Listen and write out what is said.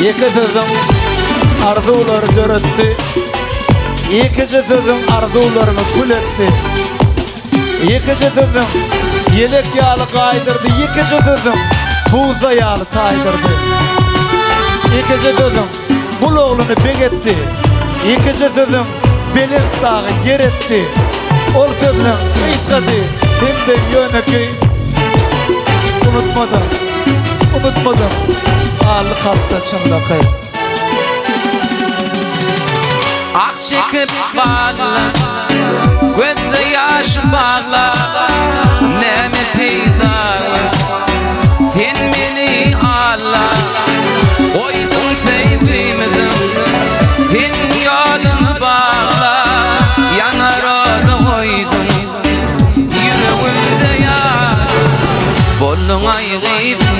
Yıkıdım arzular dörttü, yıkıcıdım arzularımı kul etti. Yıkıcıdım yelek yağlı kaydırdı, yıkıcıdım buzda yağlı taydırdı. Yıkıcıdım bul oğlunu bek etti, yıkıcıdım belet dağı yer etti. Ortadan kıyıtladı hem de yönekü. Unutmadım ağlı kalpta çınlakay. Akşekip bağla, gözde yaş bağla, nemi peyda, sen beni ağla. Koydum sevgimizim, sen yolunu bağla, yanar oda koydum, yüreğimde yar, bolun aygıydın.